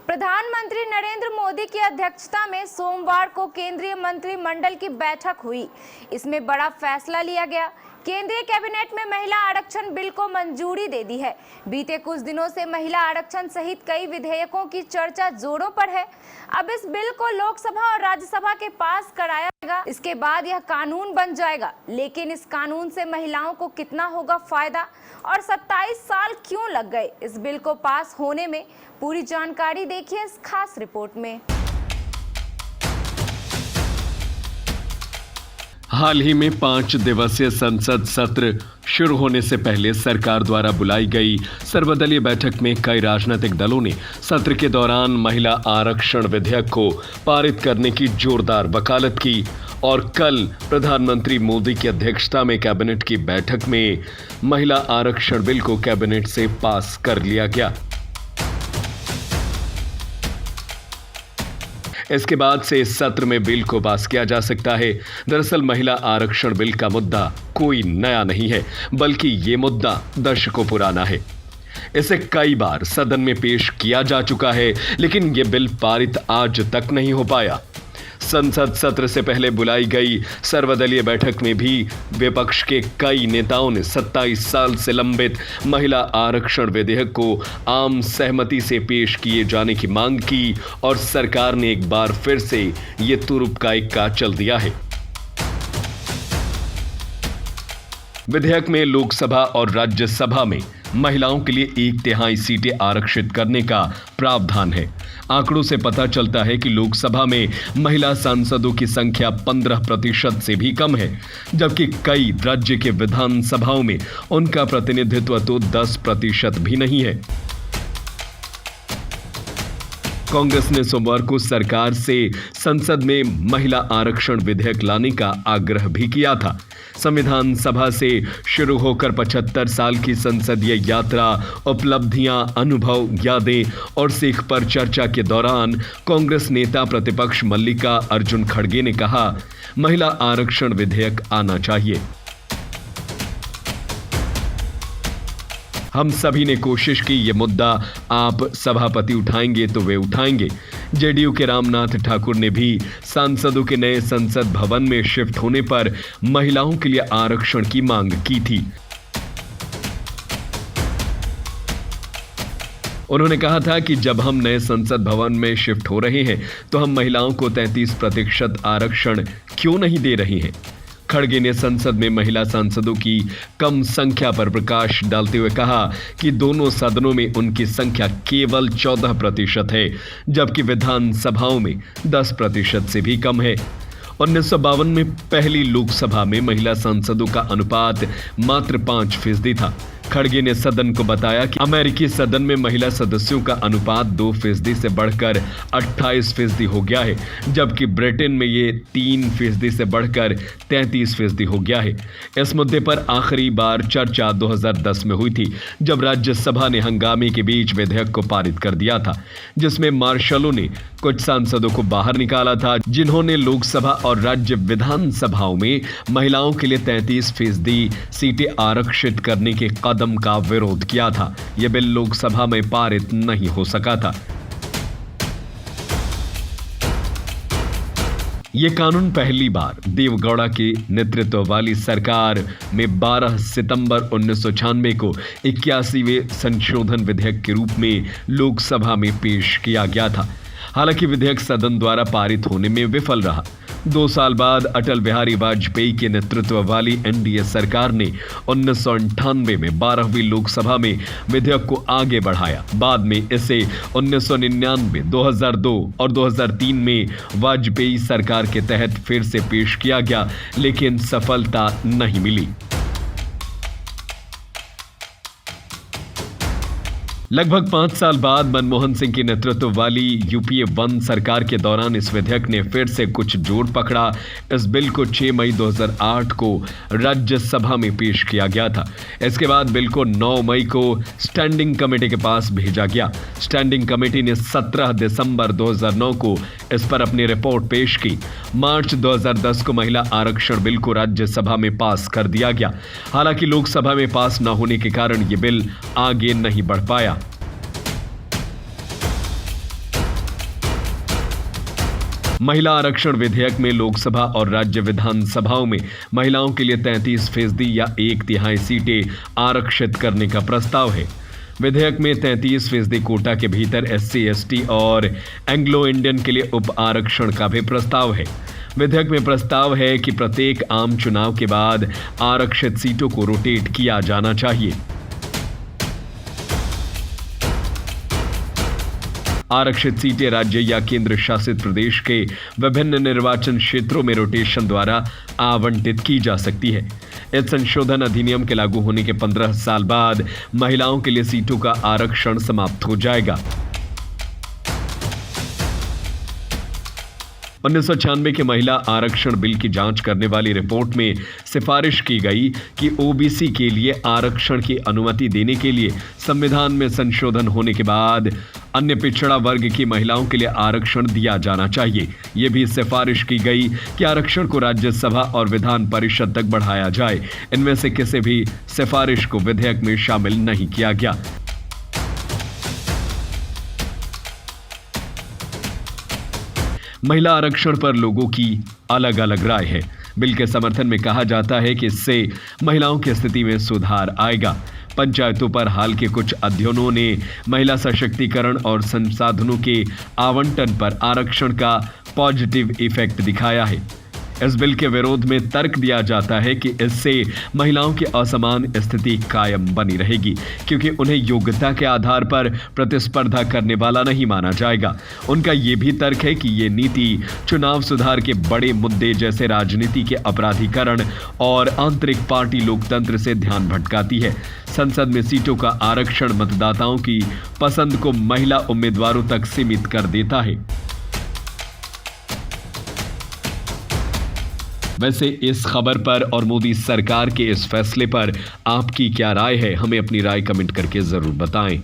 प्रधानमंत्री नरेंद्र मोदी की अध्यक्षता में सोमवार को केंद्रीय मंत्रिमंडल की बैठक हुई। इसमें बड़ा फैसला लिया गया। केंद्रीय कैबिनेट में महिला आरक्षण बिल को मंजूरी दे दी है। बीते कुछ दिनों से महिला आरक्षण सहित कई विधेयकों की चर्चा जोरों पर है। अब इस बिल को लोकसभा और राज्यसभा के पास कराया जाएगा। इसके बाद यह कानून बन जाएगा। लेकिन इस कानून से महिलाओं को कितना होगा फायदा और 27 साल क्यों लग गए इस बिल को पास होने में? पूरी जानकारी देखिए इस खास रिपोर्ट में। हाल ही में 5 दिवसीय संसद सत्र शुरू होने से पहले सरकार द्वारा बुलाई गई सर्वदलीय बैठक में कई राजनीतिक दलों ने सत्र के दौरान महिला आरक्षण विधेयक को पारित करने की जोरदार वकालत की और कल प्रधानमंत्री मोदी की अध्यक्षता में कैबिनेट की बैठक में महिला आरक्षण बिल को कैबिनेट से पास कर लिया गया। इसके बाद से इस सत्र में बिल को पास किया जा सकता है। दरअसल महिला आरक्षण बिल का मुद्दा कोई नया नहीं है, बल्कि ये मुद्दा दशकों पुराना है। इसे कई बार सदन में पेश किया जा चुका है, लेकिन ये बिल पारित आज तक नहीं हो पाया। संसद सत्र से पहले बुलाई गई सर्वदलीय बैठक में भी विपक्ष के कई नेताओं ने 27 साल से लंबित महिला आरक्षण विधेयक को आम सहमति से पेश किए जाने की मांग की और सरकार ने एक बार फिर से ये तुरुप का इक्का चल दिया है। विधेयक में लोकसभा और राज्यसभा में महिलाओं के लिए 1/3 सीटें आरक्षित करने का प्रावधान है। आंकड़ों से पता चलता है कि लोकसभा में महिला सांसदों की संख्या 15% से भी कम है, जबकि कई राज्य के विधानसभाओं में उनका प्रतिनिधित्व तो 10% भी नहीं है। कांग्रेस ने सोमवार को सरकार से संसद में महिला आरक्षण विधेयक लाने का आग्रह भी किया था। संविधान सभा से शुरू होकर 75 साल की संसदीय यात्रा, उपलब्धियां, अनुभव, यादें और सीख पर चर्चा के दौरान कांग्रेस नेता प्रतिपक्ष मल्लिका अर्जुन खड़गे ने कहा, महिला आरक्षण विधेयक आना चाहिए। हम सभी ने कोशिश की, ये मुद्दा आप सभापति उठाएंगे तो वे उठाएंगे। जेडीयू के रामनाथ ठाकुर ने भी सांसदों के नए संसद भवन में शिफ्ट होने पर महिलाओं के लिए आरक्षण की मांग की थी। उन्होंने कहा था कि जब हम नए संसद भवन में शिफ्ट हो रहे हैं तो हम महिलाओं को 33% आरक्षण क्यों नहीं दे रहे हैं। खड़गे ने संसद में महिला सांसदों की कम संख्या पर प्रकाश डालते हुए कहा कि दोनों सदनों में उनकी संख्या केवल 14% है, जबकि विधानसभाओं में 10% से भी कम है। 1952 में पहली लोकसभा में महिला सांसदों का अनुपात मात्र 5% था। खड़गे ने सदन को बताया कि अमेरिकी सदन में महिला सदस्यों का अनुपात 2% से बढ़कर 28% हो गया है, जबकि ब्रिटेन में ये 3% से बढ़कर 33% हो गया है। इस मुद्दे पर आखिरी बार चर्चा 2010 में हुई थी, जब राज्यसभा ने हंगामे के बीच विधेयक को पारित कर दिया था, जिसमें मार्शलों ने कुछ सांसदों को बाहर निकाला था, जिन्होंने लोकसभा और राज्य विधानसभाओं में महिलाओं के लिए 33% सीटें आरक्षित करने के कदम का विरोध किया था। यह बिल लोकसभा में पारित नहीं हो सका था। यह कानून पहली बार देवगौड़ा के नेतृत्व वाली सरकार में 12 सितंबर 1996 को 81वें संशोधन विधेयक के रूप में लोकसभा में पेश किया गया था। हालांकि विधेयक सदन द्वारा पारित होने में विफल रहा। 2 साल बाद अटल बिहारी वाजपेयी के नेतृत्व वाली एनडीए सरकार ने 1998 में 12वीं लोकसभा में विधेयक को आगे बढ़ाया। बाद में इसे 1999, 2002 और 2003 में वाजपेयी सरकार के तहत फिर से पेश किया गया, लेकिन सफलता नहीं मिली। लगभग 5 साल बाद मनमोहन सिंह के नेतृत्व वाली यूपीए 1 सरकार के दौरान इस विधेयक ने फिर से कुछ जोर पकड़ा। इस बिल को 6 मई 2008 को राज्यसभा में पेश किया गया था। इसके बाद बिल को 9 मई को स्टैंडिंग कमेटी के पास भेजा गया। स्टैंडिंग कमेटी ने 17 दिसंबर 2009 को इस पर अपनी रिपोर्ट पेश की। मार्च 2010 को महिला आरक्षण बिल को राज्यसभा में पास कर दिया गया। हालांकि लोकसभा में पास न होने के कारण यह बिल आगे नहीं बढ़ पाया। महिला आरक्षण विधेयक में लोकसभा और राज्य विधानसभाओं में महिलाओं के लिए 33% या 1/3 सीटें आरक्षित करने का प्रस्ताव है। विधेयक में 33% कोटा के भीतर SC, ST और एंग्लो इंडियन के लिए उप आरक्षण का भी प्रस्ताव है। विधेयक में प्रस्ताव है कि प्रत्येक आम चुनाव के बाद आरक्षित सीटों को रोटेट किया जाना चाहिए। आरक्षित सीटें राज्य या केंद्र शासित प्रदेश के विभिन्न निर्वाचन क्षेत्रों में रोटेशन द्वारा आवंटित की जा सकती है। इस संशोधन अधिनियम के लागू होने के 15 साल बाद महिलाओं के लिए सीटों का आरक्षण समाप्त हो जाएगा। 1996 के महिला आरक्षण बिल की जांच करने वाली रिपोर्ट में सिफारिश की गई कि ओबीसी के लिए आरक्षण की अनुमति देने के लिए संविधान में संशोधन होने के बाद अन्य पिछड़ा वर्ग की महिलाओं के लिए आरक्षण दिया जाना चाहिए। यह भी सिफारिश की गई कि आरक्षण को राज्यसभा और विधान परिषद तक बढ़ाया जाए। इनमें से किसी भी सिफारिश को विधेयक में शामिल नहीं किया गया। महिला आरक्षण पर लोगों की अलग अलग राय है। बिल के समर्थन में कहा जाता है कि इससे महिलाओं की स्थिति में सुधार आएगा। पंचायतों पर हाल के कुछ अध्ययनों ने महिला सशक्तिकरण और संसाधनों के आवंटन पर आरक्षण का पॉजिटिव इफेक्ट दिखाया है। इस बिल के विरोध में तर्क दिया जाता है कि इससे महिलाओं की असमान स्थिति कायम बनी रहेगी, क्योंकि उन्हें योग्यता के आधार पर प्रतिस्पर्धा करने वाला नहीं माना जाएगा। उनका यह भी तर्क है कि ये नीति चुनाव सुधार के बड़े मुद्दे जैसे राजनीति के अपराधीकरण और आंतरिक पार्टी लोकतंत्र से ध्यान भटकाती है। संसद में सीटों का आरक्षण मतदाताओं की पसंद को महिला उम्मीदवारों तक सीमित कर देता है। वैसे इस खबर पर और मोदी सरकार के इस फैसले पर आपकी क्या राय है? हमें अपनी राय कमेंट करके जरूर बताएं।